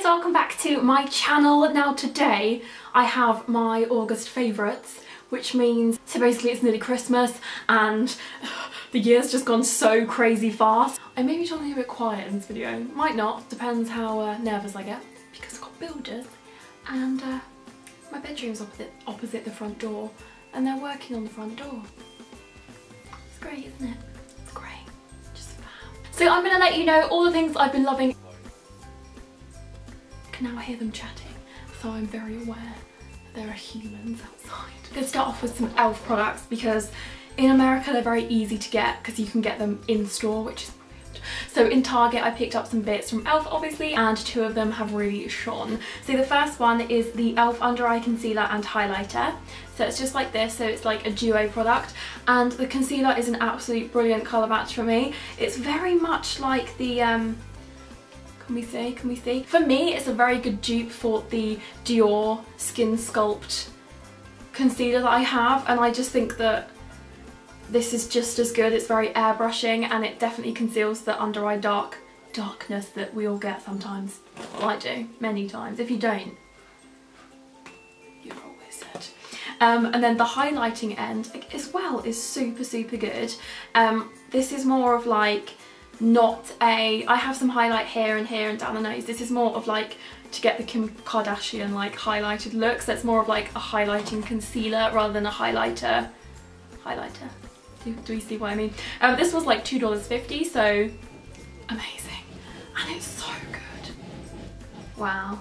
welcome back to my channel. Now today I have my August favourites, which means, so basically it's nearly Christmas and the year's just gone so crazy fast. I may be talking a bit quiet in this video, might not, depends how nervous I get, because I've got builders and my bedroom's opposite the front door and they're working on the front door. It's great, isn't it? It's great, just fab. So I'm going to let you know all the things I've been loving. I can now hear them chatting, so I'm very aware there are humans outside. Let's start off with some e.l.f. products because in America they're very easy to get because you can get them in store, which is brilliant. So in Target I picked up some bits from e.l.f. obviously, and two of them have really shone. So the first one is the e.l.f. Under Eye Concealer and Highlighter. So it's just like this, so it's like a duo product, and the concealer is an absolute brilliant colour match for me. It's very much like the can we see? For me, it's a very good dupe for the Dior Skin Sculpt concealer that I have, and I just think that this is just as good. It's very airbrushing and it definitely conceals the under eye darkness that we all get sometimes. Well, I do, many times. If you don't, you're a wizard. And then the highlighting end as well is super good. This is more of like, not a, I have some highlight here and down the nose. This is more of like to get the Kim Kardashian like highlighted look. So it's more of like a highlighting concealer rather than a highlighter. Do you see what I mean? This was like $2.50, so amazing. And it's so good. Wow.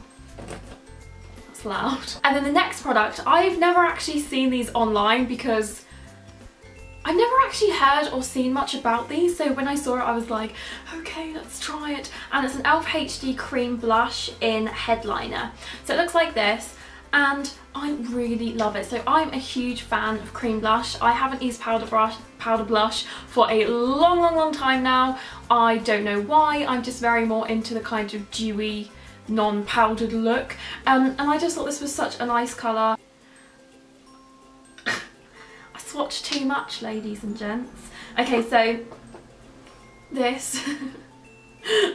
That's loud. And then the next product, I've never actually seen these online because I've never actually heard or seen much about these, so when I saw it I was like, okay, let's try it. And it's an e.l.f. HD Cream Blush in Headliner. So it looks like this and I really love it. So I'm a huge fan of cream blush. I haven't used powder blush for a long time now. I don't know why, I'm just very more into the kind of dewy, non-powdered look. And I just thought this was such a nice colour. Swatch too much, ladies and gents. Okay, so this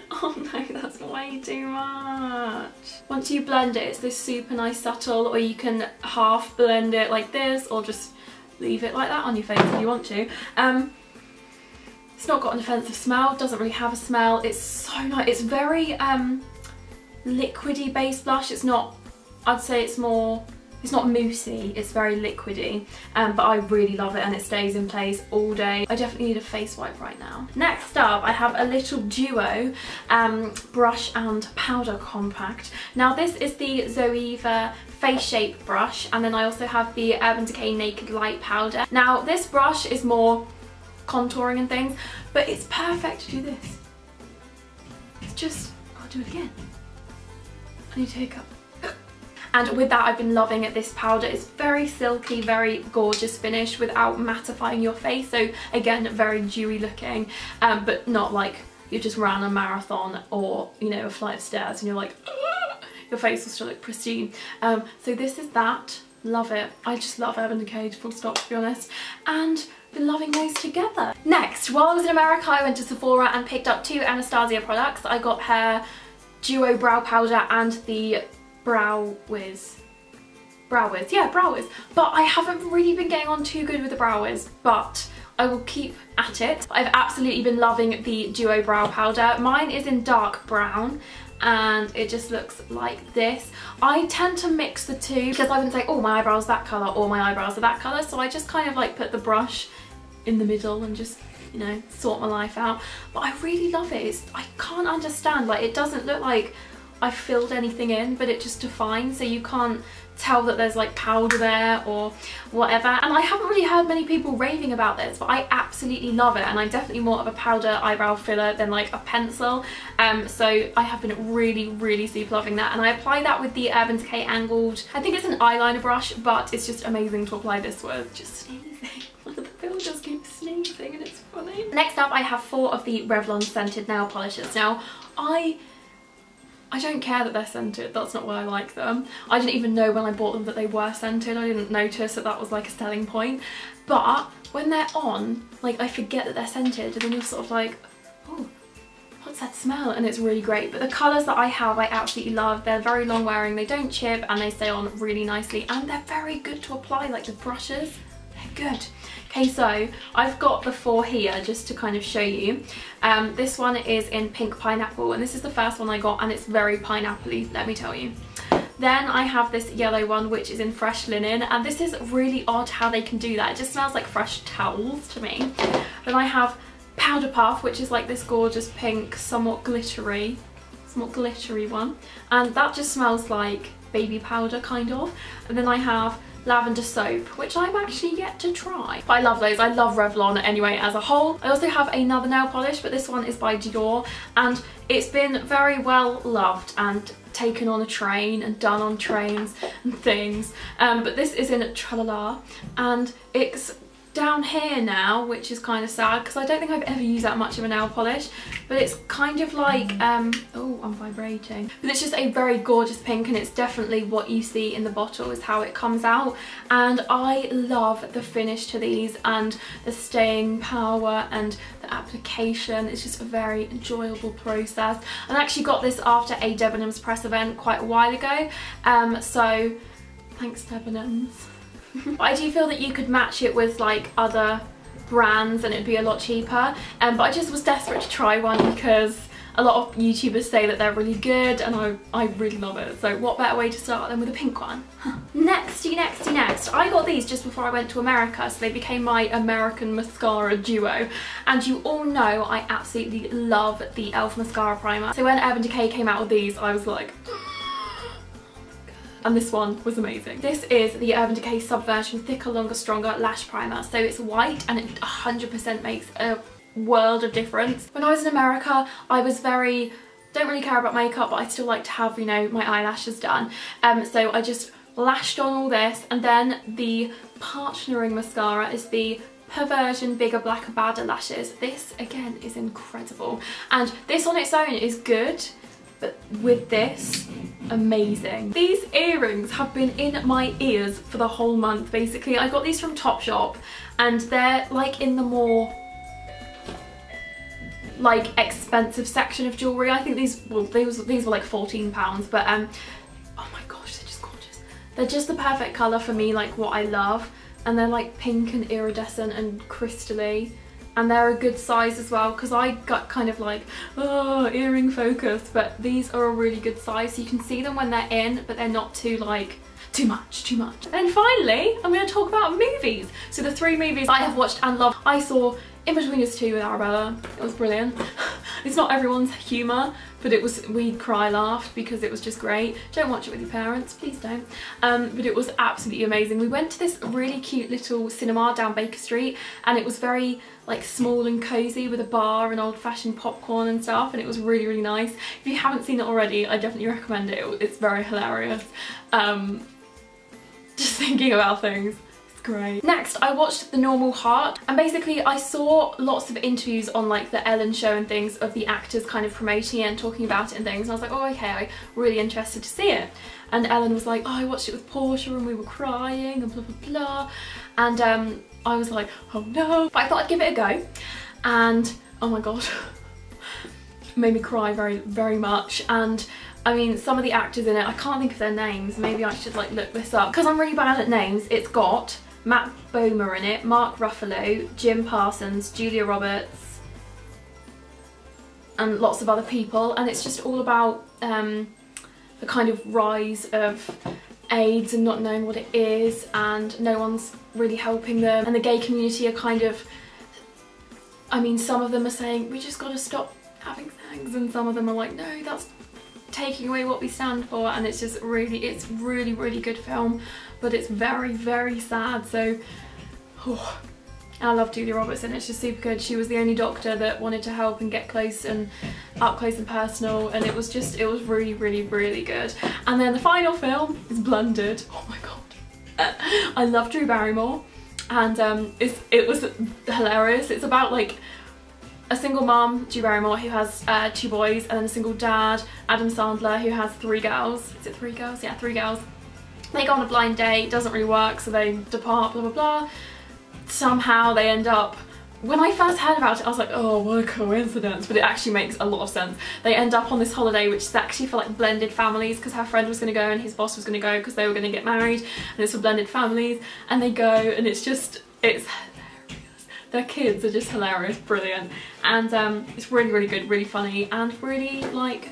oh no, that's way too much. Once you blend it, it's this super nice subtle, or you can half blend it like this or just leave it like that on your face if you want to. It's not got an offensive smell, doesn't really have a smell. It's so nice. It's very liquidy based blush. It's not, I'd say it's more, it's not moussey, it's very liquidy, but I really love it and it stays in place all day. I definitely need a face wipe right now. Next up, I have a little duo brush and powder compact. Now this is the Zoeva Face Shape brush, and then I also have the Urban Decay Naked Light powder. Now this brush is more contouring and things, but it's perfect to do this. It's just, I'll do it again. I need to hiccup. And with that, I've been loving it. This powder is very silky, very gorgeous finish without mattifying your face. So again, very dewy looking, but not like you just ran a marathon or, you know, a flight of stairs and you're like, your face will still look pristine. So this is that. Love it. I just love Urban Decay, full stop, to be honest. And been loving those together. Next, while I was in America, I went to Sephora and picked up two Anastasia products. I got her Duo Brow Powder and the Brow Wiz, but I haven't really been getting on too good with the Brow Wiz, but I will keep at it. I've absolutely been loving the Duo Brow Powder. Mine is in dark brown and it just looks like this. I tend to mix the two because I wouldn't say, oh, my eyebrows that colour or my eyebrows are that colour, so I just kind of like put the brush in the middle and just, you know, sort my life out. But I really love it. I can't understand, like, it doesn't look like I filled anything in, but it just defines, so you can't tell that there's like powder there or whatever. And I haven't really heard many people raving about this, but I absolutely love it, and I'm definitely more of a powder eyebrow filler than like a pencil. So I have been really super loving that, and I apply that with the Urban Decay angled, I think it's an eyeliner brush, but it's just amazing to apply this with. Just sneezing. One of the builders keeps sneezing and it's funny. Next up, I have 4 of the Revlon scented nail polishes. Now I don't care that they're scented, that's not why I like them. I didn't even know when I bought them that they were scented. I didn't notice that that was like a selling point. But when they're on, like, I forget that they're scented and then you're sort of like, oh, what's that smell? And it's really great. But the colours that I have, I absolutely love. They're very long wearing, they don't chip, and they stay on really nicely, and they're very good to apply, like the brushes, they're good. Okay, so I've got the 4 here just to kind of show you. This one is in Pink Pineapple, and this is the first one I got, and it's very pineapple-y, let me tell you. Then I have this yellow one, which is in Fresh Linen, and this is really odd how they can do that. It just smells like fresh towels to me. Then I have Powder Puff, which is like this gorgeous pink, somewhat glittery one, and that just smells like baby powder kind of. And then I have Lavender Soap, which I'm actually yet to try. But I love those. I love Revlon anyway as a whole. I also have another nail polish, but this one is by Dior, and it's been very well loved and taken on a train and done on trains and things. But this is in Tralala, and it's down here now, which is kind of sad because I don't think I've ever used that much of a nail polish, but it's kind of like oh, I'm vibrating, but it's just a very gorgeous pink, and it's definitely what you see in the bottle is how it comes out. And I love the finish to these and the staying power and the application. It's just a very enjoyable process. I actually got this after a Debenhams press event quite a while ago, so thanks Debenhams. But I do feel that you could match it with like other brands and it'd be a lot cheaper, but I just was desperate to try one because a lot of YouTubers say that they're really good, and I really love it. So what better way to start than with a pink one? Next, I got these just before I went to America, so they became my American mascara duo. And you all know I absolutely love the e.l.f. mascara primer. So when Urban Decay came out with these, I was like, and this one was amazing. This is the Urban Decay Subversion Thicker, Longer, Stronger Lash Primer. So it's white and it 100% makes a world of difference. When I was in America, I was don't really care about makeup, but I still like to have, you know, my eyelashes done. So I just lashed on all this, and then the partnering mascara is the Perversion Bigger Blacker Badder Lashes. This again is incredible, and this on its own is good, but with this, amazing. These earrings have been in my ears for the whole month basically. I got these from Topshop, and they're like in the more like expensive section of jewellery. I think these were like £14, but oh my gosh, they're just gorgeous. They're just the perfect colour for me, like what I love, and they're like pink and iridescent and crystally. And they're a good size as well, because I got kind of like, oh, earring focus, but these are a really good size, so you can see them when they're in, but they're not too like, too much. And then finally, I'm going to talk about movies. So the 3 movies I have watched and loved, I saw In-Betweeners 2 with Arabella. It was brilliant. It's not everyone's humour, but it was, we laughed because it was just great. Don't watch it with your parents, please don't. But it was absolutely amazing. We went to this really cute little cinema down Baker Street, and it was very like small and cosy with a bar and old-fashioned popcorn and stuff, and it was really, really nice. If you haven't seen it already, I definitely recommend it. It's very hilarious. Just thinking about things. Great. Next, I watched The Normal Heart, and basically I saw lots of interviews on like the Ellen show and things of the actors kind of promoting it and talking about it and things, and I was like, oh okay, I'm really interested to see it. And Ellen was like, oh, I watched it with Portia and we were crying and blah blah blah, and I was like, oh no, but I thought I'd give it a go, and oh my god, it made me cry very, very much. And I mean, some of the actors in it, I can't think of their names, maybe I should like look this up because I'm really bad at names. It's got Matt Bomer in it, Mark Ruffalo, Jim Parsons, Julia Roberts, and lots of other people, and it's just all about the kind of rise of AIDS and not knowing what it is, and no one's really helping them, and the gay community are kind of, I mean, some of them are saying we just gotta stop having sex, and some of them are like, no, that's taking away what we stand for, and it's just really, it's really, really good film, but it's very, very sad. So oh, I love Julia Roberts, and it's just super good. She was the only doctor that wanted to help and get close and up close and personal, and it was just, it was really, really, really good. And then the final film is Blundered. Oh my god, I love Drew Barrymore, and it was hilarious. It's about like a single mum, Drew Barrymore, who has 2 boys, and then a single dad, Adam Sandler, who has 3 girls. Is it 3 girls? Yeah, 3 girls. They go on a blind date, it doesn't really work, so they depart, blah blah blah. Somehow they end up when I first heard about it, I was like, oh, what a coincidence, but it actually makes a lot of sense. They end up on this holiday, which is actually for like blended families, because her friend was going to go and his boss was going to go because they were going to get married, and it's for blended families, and they go, and it's hilarious. Their kids are just hilarious, brilliant, and it's really, really good, really funny, and really like,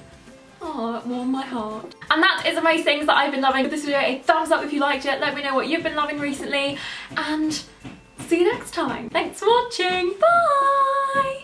oh, that warmed my heart. And that is most things that I've been loving. Give this video a thumbs up if you liked it. Let me know what you've been loving recently, and see you next time. Thanks for watching. Bye!